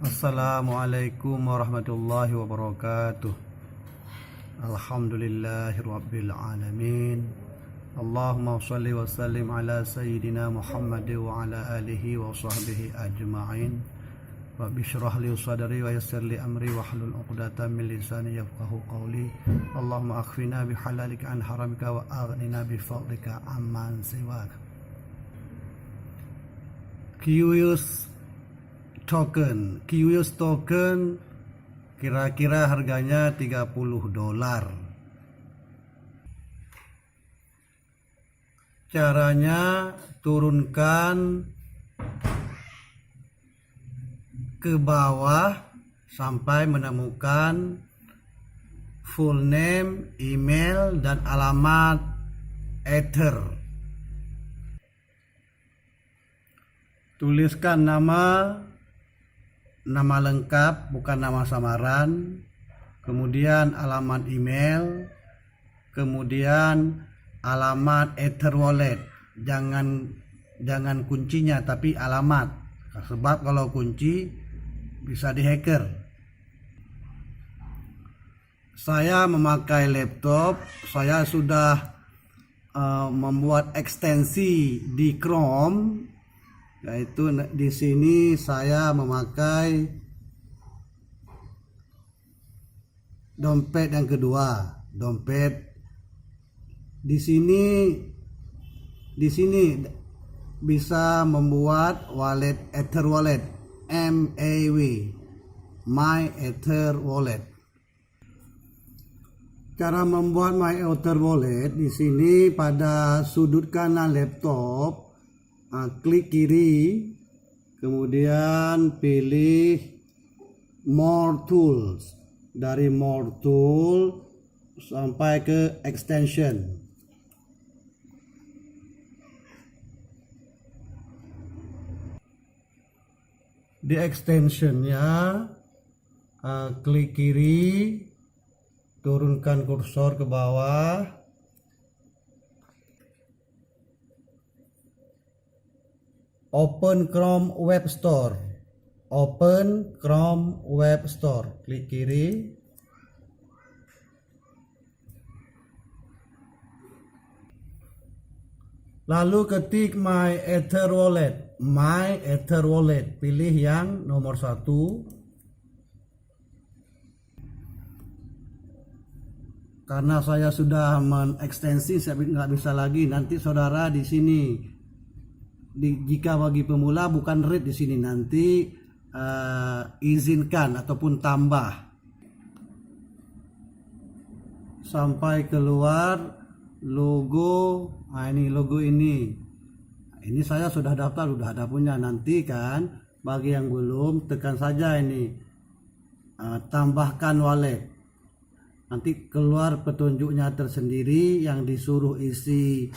Assalamualaikum warahmatullahi wabarakatuh. Alhamdulillahirabbil alamin. Allahumma shalli wa sallim ala sayyidina Muhammad wa ala alihi wa sahbihi ajma'in. Rabbi shrah li sadri wa yassir li amri wa hlul 'uqdatam min lisani yafqahu qawli. Allahumma akhfina bihalalika an haramika wa aghnina bi fadlika amman siwak. QUS token kira-kira harganya $30. Caranya turunkan ke bawah sampai menemukan full name, email, dan alamat Ether. Tuliskan nama lengkap, bukan nama samaran, kemudian alamat email, kemudian alamat Ether wallet. Jangan kuncinya tapi alamat, sebab kalau kunci bisa dihacker. Saya memakai laptop, saya sudah membuat ekstensi di Chrome, yaitu di sini saya memakai dompet yang kedua. Dompet di sini bisa membuat wallet Ether wallet, MAW, My Ether Wallet. Cara membuat My Ether Wallet di sini pada sudut kanan laptop, klik kiri, kemudian pilih More Tools. Dari More Tool sampai ke Extension. Di extensionnya, klik kiri, turunkan kursor ke bawah. Open Chrome Web Store. Open Chrome Web Store. Klik kiri. Lalu ketik My Ether Wallet. My Ether Wallet. Pilih yang nomor 1. Karena saya sudah mengekstensi, saya nggak bisa lagi. Nanti saudara di sini. Jika bagi pemula bukan read di sini, nanti izinkan ataupun tambah sampai keluar logo. Ini logo ini saya sudah daftar, sudah ada punya. Nanti kan bagi yang belum, tekan saja ini tambahkan wallet. Nanti keluar petunjuknya tersendiri yang disuruh isi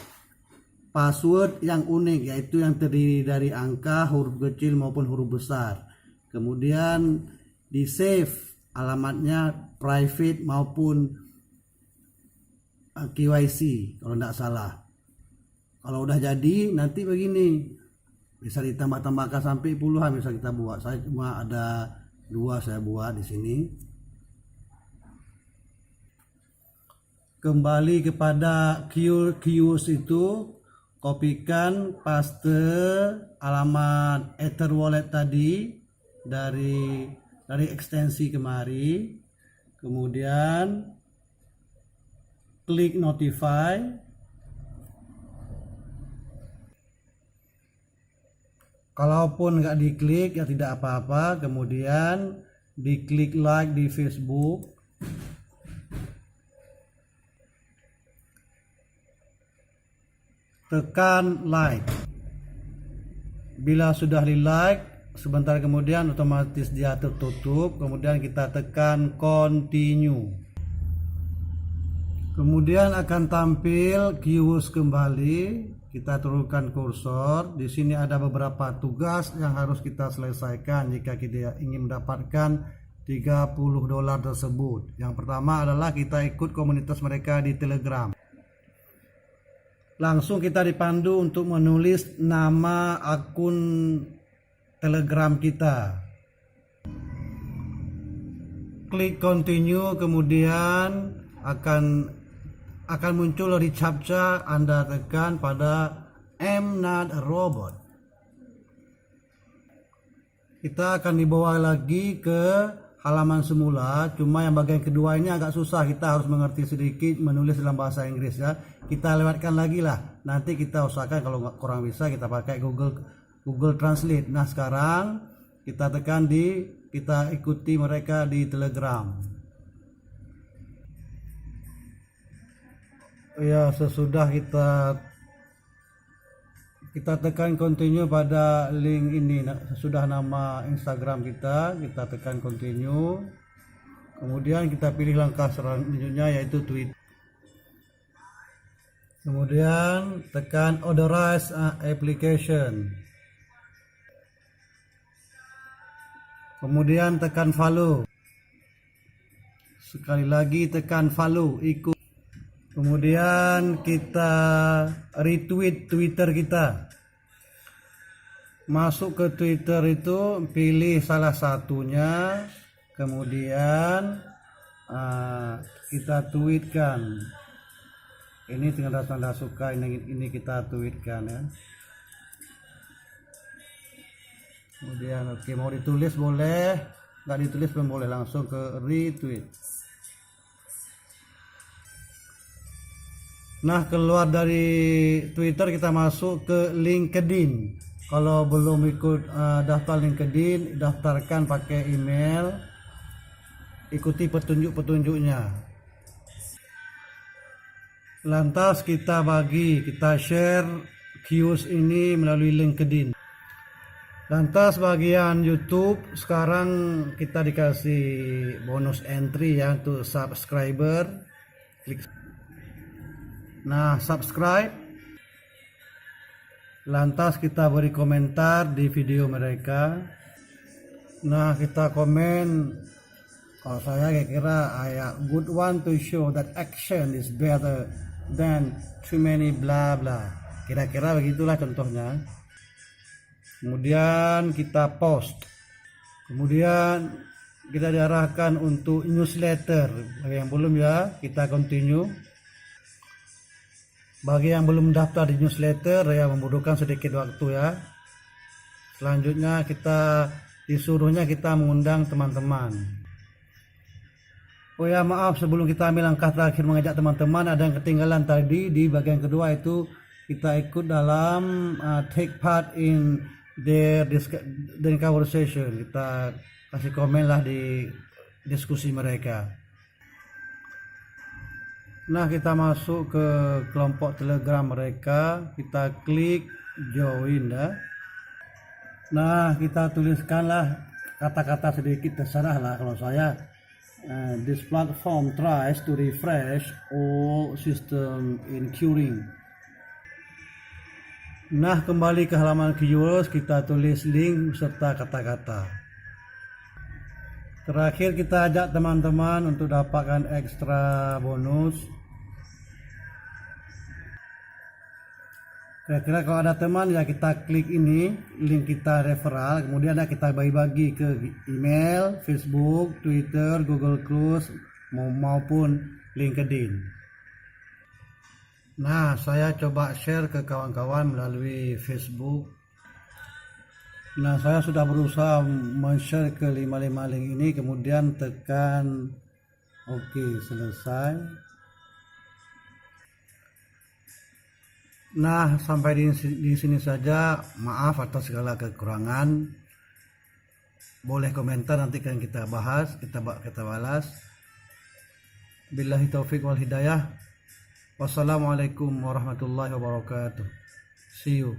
password yang unik, yaitu yang terdiri dari angka, huruf kecil maupun huruf besar. Kemudian di save alamatnya private maupun KYC kalau tidak salah. Kalau udah jadi nanti begini, bisa ditambah-tambahkan sampai puluhan bisa kita buat. Saya cuma ada 2 saya buat di sini. Kembali kepada QUS itu, kopikan paste alamat Ether wallet tadi dari ekstensi kemari, kemudian klik notify. Kalaupun nggak diklik ya tidak apa-apa, kemudian diklik like di Facebook. Tekan like. Bila sudah di like, sebentar kemudian otomatis dia tertutup. Kemudian kita tekan continue. Kemudian akan tampil QUS kembali. Kita turunkan kursor. Di sini ada beberapa tugas yang harus kita selesaikan jika kita ingin mendapatkan $30 tersebut. Yang pertama adalah kita ikut komunitas mereka di Telegram. Langsung kita dipandu untuk menulis nama akun Telegram kita. klik continue, kemudian akan muncul recaptcha. Anda tekan pada I'm not a robot. Kita akan dibawa lagi ke halaman semula, cuma yang bagian kedua ini agak susah, kita harus mengerti sedikit menulis dalam bahasa Inggris ya. Kita lewatkan lagi lah, nanti kita usahakan kalau kurang bisa kita pakai Google Translate. Nah sekarang kita kita ikuti mereka di Telegram. Ya, sesudah kita tekan continue pada link ini, sudah nama Instagram kita tekan continue, kemudian kita pilih langkah selanjutnya yaitu tweet, kemudian tekan authorize application, kemudian tekan follow, sekali lagi tekan follow, ikut. Kemudian kita retweet Twitter kita. Masuk ke Twitter itu, pilih salah satunya, kemudian kita tweetkan. Ini tanda suka, ini kita tweetkan ya. Kemudian oke, mau ditulis boleh, nggak ditulis pun boleh, langsung ke retweet. Nah, keluar dari Twitter kita masuk ke LinkedIn. Kalau belum ikut daftar LinkedIn, daftarkan pakai email, ikuti petunjuk-petunjuknya. Lantas kita share Qs ini melalui LinkedIn. Lantas bagian YouTube, sekarang kita dikasih bonus entry ya untuk subscriber. Klik. Nah, subscribe. Lantas kita beri komentar di video mereka. Nah, kita komen, kalau saya kira good one to show that action is better than too many bla bla. Kira-kira begitulah contohnya. Kemudian kita post. Kemudian kita diarahkan untuk newsletter. Bagi yang belum ya, kita continue. Bagi yang belum daftar di newsletter ya, membutuhkan sedikit waktu ya. Selanjutnya kita mengundang teman-teman. Oh ya, maaf, sebelum kita ambil langkah terakhir mengajak teman-teman, ada yang ketinggalan tadi di bagian kedua, itu kita ikut dalam take part in their conversation. Kita kasih komen lah di diskusi mereka. Nah, kita masuk ke kelompok Telegram mereka, kita klik join ya. Nah, kita tuliskanlah kata-kata sedikit, terserah lah. Kalau saya, this platform tries to refresh all system including. Nah, kembali ke halaman keywords, kita tulis link serta kata-kata. Terakhir kita ajak teman-teman untuk dapatkan ekstra bonus. Kira-kira kalau ada teman ya, kita klik ini, link kita referral, kemudian kita bagi-bagi ke email, Facebook, Twitter, Google Plus maupun LinkedIn. Nah, saya coba share ke kawan-kawan melalui Facebook. Nah, saya sudah berusaha men-share ke 5 link ini, kemudian tekan oke, selesai. Nah, sampai di sini saja. Maaf atas segala kekurangan. Boleh komentar, nanti kan kita bahas, kita balas. Billahi taufik wal hidayah. Wassalamualaikum warahmatullahi wabarakatuh. See you.